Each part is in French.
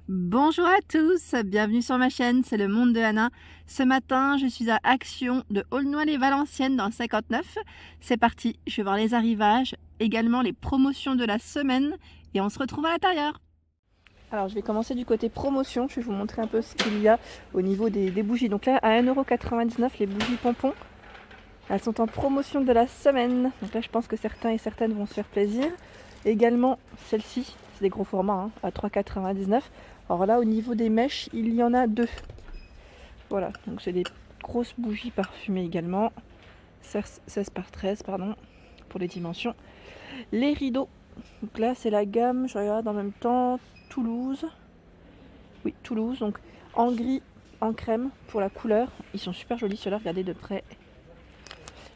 Bonjour à tous, bienvenue sur ma chaîne, c'est le monde de Anna. Ce matin, je suis à Action de Aulnoy-les-Valenciennes dans le 59. C'est parti, je vais voir les arrivages, également les promotions de la semaine et on se retrouve à l'intérieur. Alors je vais commencer du côté promotion, je vais vous montrer un peu ce qu'il y a au niveau des bougies. Donc là, à 1,99 € les bougies pompons, elles sont en promotion de la semaine. Donc là, je pense que certains et certaines vont se faire plaisir. Également, celle-ci, c'est des gros formats, à 3,99 €. Alors là, au niveau des mèches, il y en a deux. Voilà, donc c'est des grosses bougies parfumées également. 16 par 13, pardon, pour les dimensions. Les rideaux, donc là, c'est la gamme, je regarde en même temps, Toulouse. Oui, Toulouse, donc en gris, en crème pour la couleur. Ils sont super jolis ceux-là, regardez de près.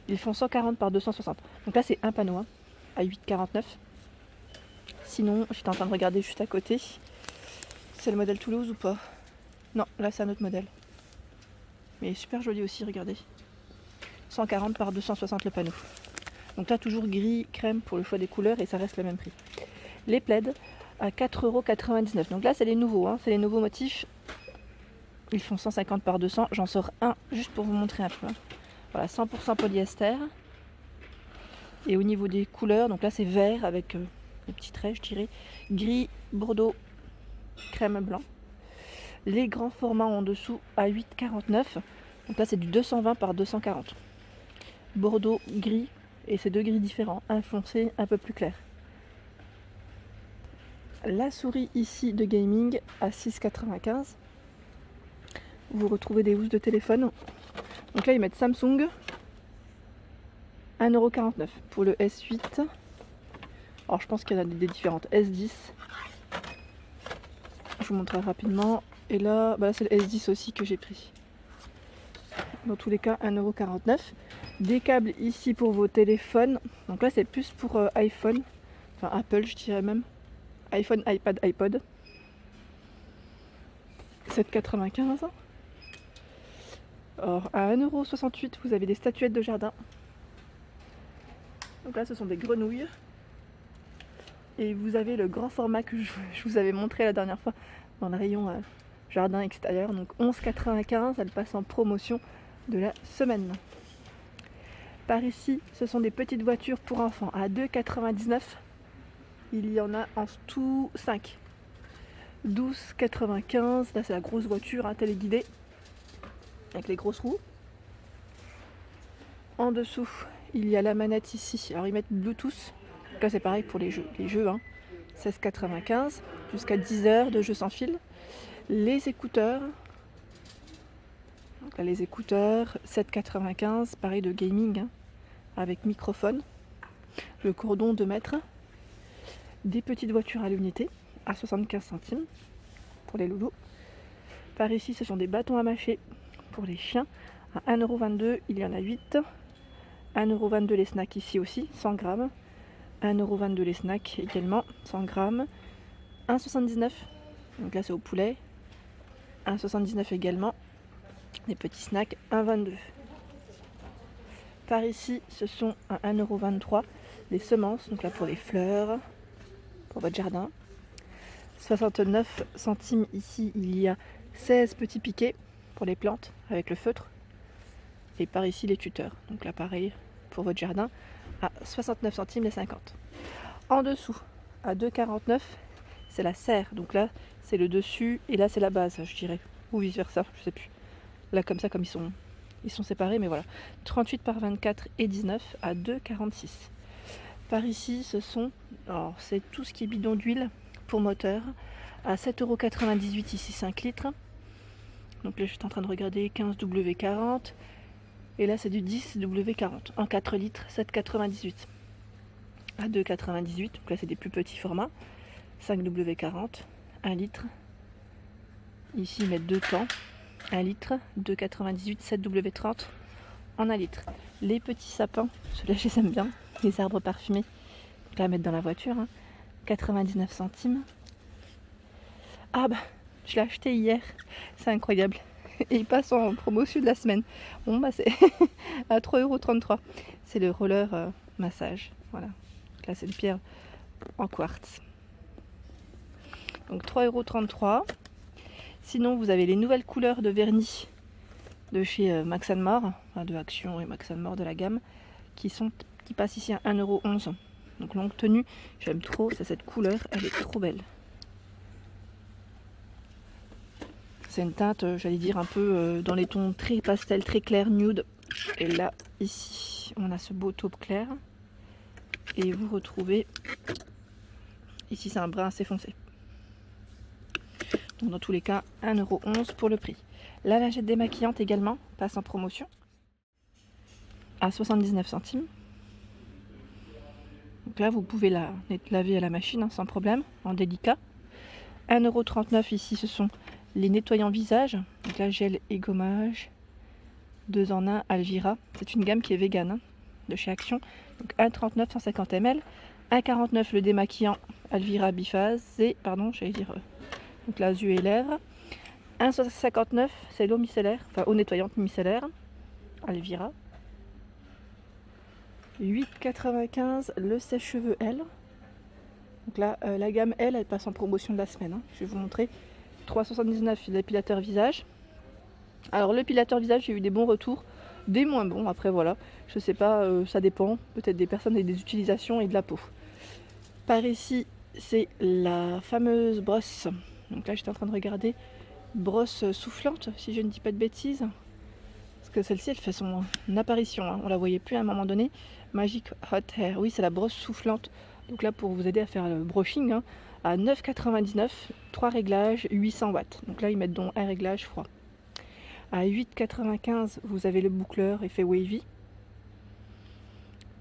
Ils font 140 par 260. Donc là, c'est un panneau à 8,49 €. Sinon, j'étais en train de regarder juste à côté. C'est le modèle Toulouse ou pas? Non, là c'est un autre modèle. Mais super joli aussi, regardez. 140 par 260 le panneau. Donc là toujours gris, crème pour le choix des couleurs et ça reste le même prix. Les plaids à 4,99 €. Donc là c'est les nouveaux, c'est les nouveaux motifs. Ils font 150 par 200. J'en sors un juste pour vous montrer un peu. Voilà, 100% polyester. Et au niveau des couleurs, donc là c'est vert avec des petits traits, je dirais. Gris, bordeaux, crème blanc. Les grands formats en dessous à 8,49 €. Donc là c'est du 220 par 240. Bordeaux, gris, et c'est deux gris différents, un foncé, un peu plus clair. La souris ici de gaming à 6,95 €. Vous retrouvez des housses de téléphone. Donc là ils mettent Samsung 1,49 € pour le S8. Alors je pense qu'il y en a des différentes. S10. Je vous montrerai rapidement. Et là, c'est le S10 aussi que j'ai pris. Dans tous les cas, 1,49 €. Des câbles ici pour vos téléphones. Donc là, c'est plus pour iPhone. Enfin, Apple, je dirais même. iPhone, iPad, iPod. 7,95 €. Alors, à 1,68 €, vous avez des statuettes de jardin. Donc là, ce sont des grenouilles. Et vous avez le grand format que je vous avais montré la dernière fois dans le rayon jardin extérieur. Donc 11,95 €, elle passe en promotion de la semaine. Par ici, ce sont des petites voitures pour enfants à 2,99 €. Il y en a en tout 5. 12,95 €. Là, c'est la grosse voiture téléguidée avec les grosses roues. En dessous, il y a la manette ici. Alors, ils mettent Bluetooth. Donc là, c'est pareil pour les jeux. 16,95 € jusqu'à 10 heures de jeu sans fil. Les écouteurs. Donc là, les écouteurs 7,95 €, pareil de gaming avec microphone. Le cordon 2 mètres. Des petites voitures à l'unité à 75 centimes pour les loulous. Par ici, ce sont des bâtons à mâcher pour les chiens à 1,22 €. Il y en a 8. 1,22 € les snacks ici aussi, 100 grammes. 1,22 € les snacks également, 100 grammes. 1,79 €. Donc là, c'est au poulet. 1,79 € également. Les petits snacks, 1,22 €. Par ici, ce sont à 1,23 € les semences, donc là pour les fleurs, pour votre jardin. 69 centimes ici, il y a 16 petits piquets pour les plantes avec le feutre. Et par ici les tuteurs, donc là pareil pour votre jardin à 69 centimes les 50. En dessous, à 2,49 €, c'est la serre, donc là c'est le dessus et là c'est la base, je dirais, ou vice versa, je sais plus. Là comme ça, comme ils sont séparés, mais voilà. 38 par 24 et 19 à 2,46 €. Par ici, ce sont, alors c'est tout ce qui est bidon d'huile pour moteur à 7,98 € ici 5 litres. Donc là je suis en train de regarder 15W40 et là c'est du 10W40 en 4 litres 7,98 € à 2,98 €. Donc là c'est des plus petits formats. 5W40, 1 litre. Ici ils mettent 2 temps. 1 litre, 2,98, 7W30 en 1 litre. Les petits sapins, ceux-là je les aime bien, les arbres parfumés. Donc là à mettre dans la voiture, 99 centimes. Ah bah, je l'ai acheté hier, c'est incroyable. Et il passe en promotion de la semaine. Bon bah c'est à 3,33 €. C'est le roller massage, voilà. Donc là c'est une pierre en quartz. Donc 3,33 €. Sinon, vous avez les nouvelles couleurs de vernis de chez Max & More, enfin de Action et Max & More de la gamme, qui passent ici à 1,11 €. Donc longue tenue, j'aime trop, c'est cette couleur, elle est trop belle. C'est une teinte, j'allais dire, un peu dans les tons très pastel, très clair, nude. Et là, ici, on a ce beau taupe clair. Et vous retrouvez, ici c'est un brun assez foncé. Donc dans tous les cas, 1,11 € pour le prix. La lingette démaquillante également passe en promotion à 79 centimes. Donc là, vous pouvez la laver à la machine sans problème, en délicat. 1,39 € ici, ce sont les nettoyants visage. Donc là, gel et gommage. 2 en 1, Alvira. C'est une gamme qui est vegan de chez Action. Donc 1,39 € 150 ml. 1,49 € le démaquillant Alvira biphase. Et, pardon, j'allais dire donc là, yeux et lèvres. 1,59 €, c'est l'eau micellaire, enfin eau nettoyante micellaire, Alvira. 8,95 € le sèche-cheveux L. Donc là, la gamme L, elle passe en promotion de la semaine. Je vais vous montrer. 3,79 € l'épilateur visage. Alors l'épilateur visage, j'ai eu des bons retours, des moins bons. Après voilà, je sais pas, ça dépend peut-être des personnes et des utilisations et de la peau. Par ici, c'est la fameuse brosse. Donc là, j'étais en train de regarder. Brosse soufflante, si je ne dis pas de bêtises. Parce que celle-ci, elle fait son apparition. Hein. On la voyait plus à un moment donné. Magic Hot Hair. Oui, c'est la brosse soufflante. Donc là, pour vous aider à faire le brushing, hein, à 9,99 €, 3 réglages, 800 watts. Donc là, ils mettent donc un réglage froid. À 8,95 €, vous avez le boucleur effet wavy.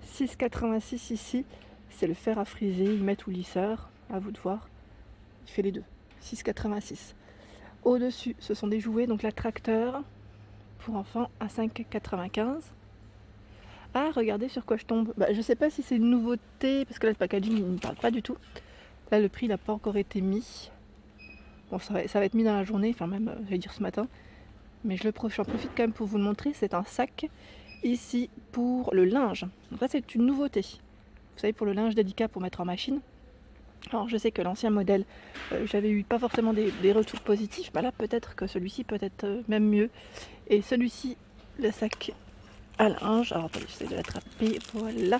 6,86 € ici, c'est le fer à friser. Ils mettent ou lisseur, à vous de voir. Il fait les deux. 6,86 €. Au-dessus, ce sont des jouets, donc l'attracteur pour enfants à 5,95 €. Ah, regardez sur quoi je tombe. Bah, je sais pas si c'est une nouveauté, parce que là, le packaging, il ne parle pas du tout. Là, le prix n'a pas encore été mis. Bon, ça va être mis dans la journée, enfin même, j'allais dire ce matin. Mais j'en profite quand même pour vous le montrer. C'est un sac, ici, pour le linge. Donc là, c'est une nouveauté. Vous savez, pour le linge délicat pour mettre en machine. Alors je sais que l'ancien modèle, j'avais eu pas forcément des retours positifs, bah là peut-être que celui-ci peut être même mieux. Et celui-ci, le sac à linge, alors attendez, j'essaie de l'attraper, voilà.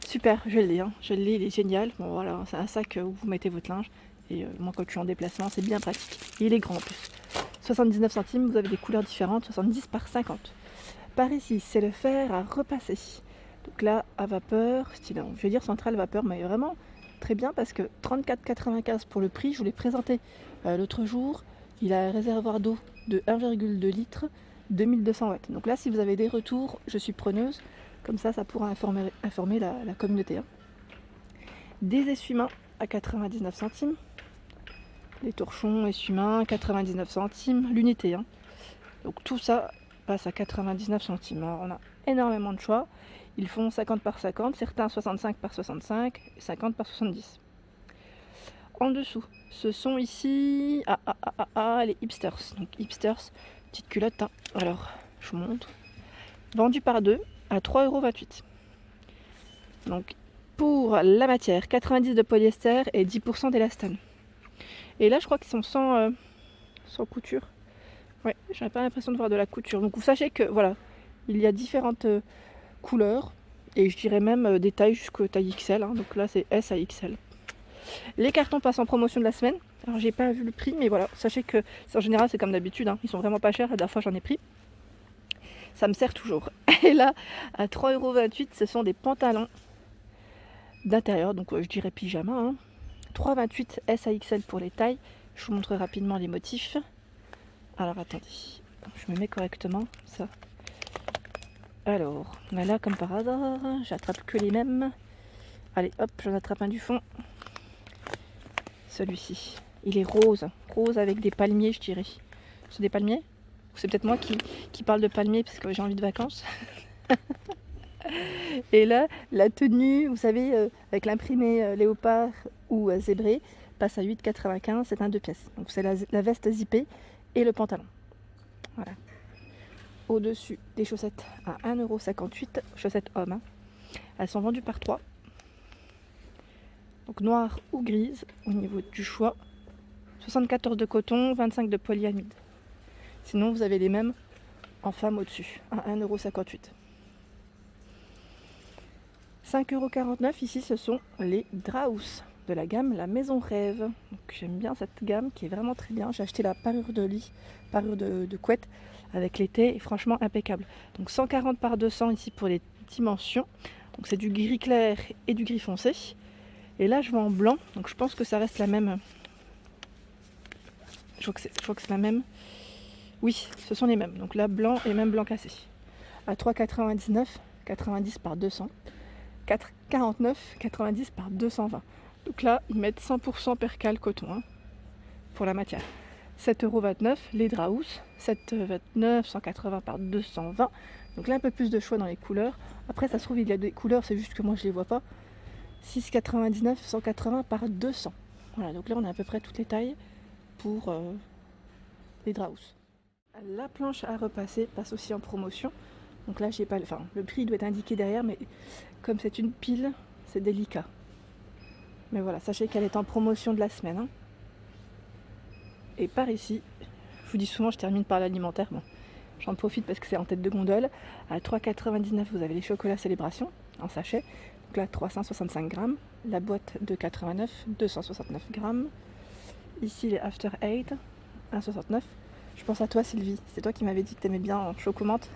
Super, je l'ai, hein. Je l'ai, il est génial. Bon voilà, c'est un sac où vous mettez votre linge. Et moi quand je suis en déplacement, c'est bien pratique. Et il est grand en plus. 79 centimes, vous avez des couleurs différentes, 70 par 50. Par ici, c'est le fer à repasser. Donc là, à vapeur, style, je vais dire centrale vapeur, mais vraiment... très bien parce que 34,95 pour le prix, je vous l'ai présenté l'autre jour. Il a un réservoir d'eau de 1,2 litres, 2200 watts. Donc là, si vous avez des retours, je suis preneuse. Comme ça pourra informer la communauté. Hein. Des essuie-mains à 99 centimes. Les torchons, essuie-mains, 99 centimes l'unité. Hein. Donc tout ça passe à 99 centimes. Alors on a énormément de choix. Ils font 50 par 50, certains 65 par 65 et 50 par 70. En dessous, ce sont ici les hipsters. Donc hipsters, petite culotte. Hein. Alors, je vous montre. Vendu par 2 à 3,28 €. Donc pour la matière, 90 de polyester et 10% d'élastane. Et là, je crois qu'ils sont sans couture. Ouais, j'avais pas l'impression de voir de la couture. Donc vous sachez que voilà, il y a différentes couleurs et je dirais même des tailles jusqu'au taille XL. Hein. Donc là, c'est S à XL. Les cartons passent en promotion de la semaine. Alors j'ai pas vu le prix, mais voilà, sachez que en général c'est comme d'habitude. Hein. Ils sont vraiment pas chers. La dernière fois j'en ai pris. Ça me sert toujours. Et là, à 3,28 €, ce sont des pantalons d'intérieur. Donc je dirais pyjama. Hein. 3,28 S à XL pour les tailles. Je vous montre rapidement les motifs. Alors attendez, je me mets correctement ça. Alors, là comme par hasard, j'attrape que les mêmes. Allez hop, j'en attrape un du fond. Celui-ci, il est rose avec des palmiers, je dirais. C'est des palmiers? C'est peut-être moi qui parle de palmiers parce que j'ai envie de vacances. Et là, la tenue, vous savez, avec l'imprimé léopard ou zébré, passe à 8,95 €, c'est un 2 pièces. Donc c'est la veste zippée et le pantalon. Voilà. Au-dessus, des chaussettes à 1,58 €, chaussettes hommes. Hein. Elles sont vendues par 3. Donc noire ou grise au niveau du choix. 74 de coton, 25 de polyamide. Sinon vous avez les mêmes en femme au-dessus, à 1,58 €. 5,49 € ici, ce sont les Draus de la gamme La Maison Rêve. Donc j'aime bien cette gamme qui est vraiment très bien. J'ai acheté la parure de lit, parure de couette avec l'été et franchement impeccable. Donc 140 par 200 ici pour les dimensions. Donc c'est du gris clair et du gris foncé. Et là je vois en blanc, donc je pense que ça reste la même. Je crois que c'est la même. Oui, ce sont les mêmes. Donc là blanc et même blanc cassé. À 3,99, 90 par 200. 4,49, 90 par 220. Donc là, ils mettent 100% percale coton hein, pour la matière. 7,29 € les Draus, 7,29, 180 par 220. Donc là, un peu plus de choix dans les couleurs. Après, ça se trouve, il y a des couleurs, c'est juste que moi, je les vois pas. 6,99, 180 par 200. Voilà, donc là, on a à peu près toutes les tailles pour les Draus. La planche à repasser passe aussi en promotion. Donc là, j'ai pas, enfin, le prix doit être indiqué derrière, mais comme c'est une pile, c'est délicat. Mais voilà, sachez qu'elle est en promotion de la semaine. Hein. Et par ici, je vous dis souvent, je termine par l'alimentaire. Bon, j'en profite parce que c'est en tête de gondole. À 3,99 €, vous avez les chocolats Célébration en sachet. Donc là, 365 grammes. La boîte de 89, 269 grammes. Ici, les After 8, 1,69 €. Je pense à toi, Sylvie. C'est toi qui m'avais dit que tu aimais bien en chocomante.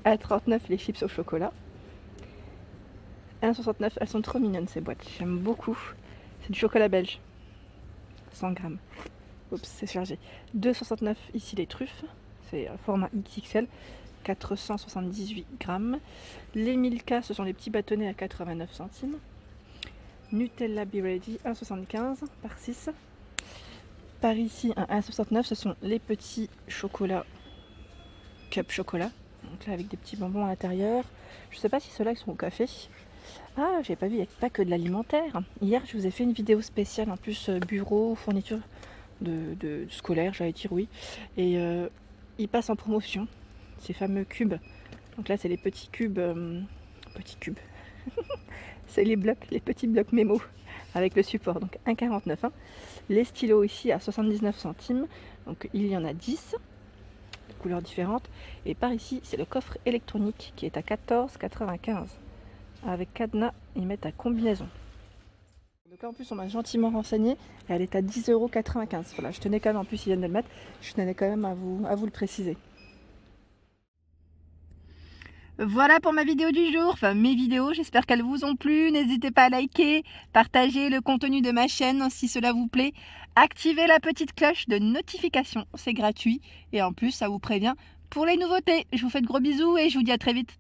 À 39, les chips au chocolat. 1,69 €, elles sont trop mignonnes ces boîtes, j'aime beaucoup. C'est du chocolat belge. 100 grammes. Oups, c'est chargé. 2,69 € ici les truffes. C'est format XXL. 478 grammes. Les Milka, ce sont les petits bâtonnets à 89 centimes. Nutella Be Ready, 1,75 € par 6. Par ici, un 1,69 €, ce sont les petits chocolats Cup chocolat. Donc là avec des petits bonbons à l'intérieur. Je sais pas si ceux-là ils sont au café. Ah, j'ai pas vu, il n'y a pas que de l'alimentaire. Hier je vous ai fait une vidéo spéciale en plus bureau, fourniture de scolaire, j'allais dire oui. Et ils passent en promotion, ces fameux cubes. Donc là c'est les petits cubes. C'est les blocs, les petits blocs mémo avec le support. Donc 1,49 €. Hein. Les stylos ici à 79 centimes. Donc il y en a 10. Couleurs différentes, et par ici c'est le coffre électronique qui est à 14,95 € avec cadenas, ils mettent à combinaison. Donc là en plus on m'a gentiment renseigné et elle est à 10,95 €. Voilà, je tenais quand même, en plus ils viennent de le mettre, je tenais quand même à vous le préciser. Voilà pour ma vidéo du jour, enfin mes vidéos, j'espère qu'elles vous ont plu. N'hésitez pas à liker, partager le contenu de ma chaîne si cela vous plaît. Activez la petite cloche de notification, c'est gratuit et en plus ça vous prévient pour les nouveautés. Je vous fais de gros bisous et je vous dis à très vite.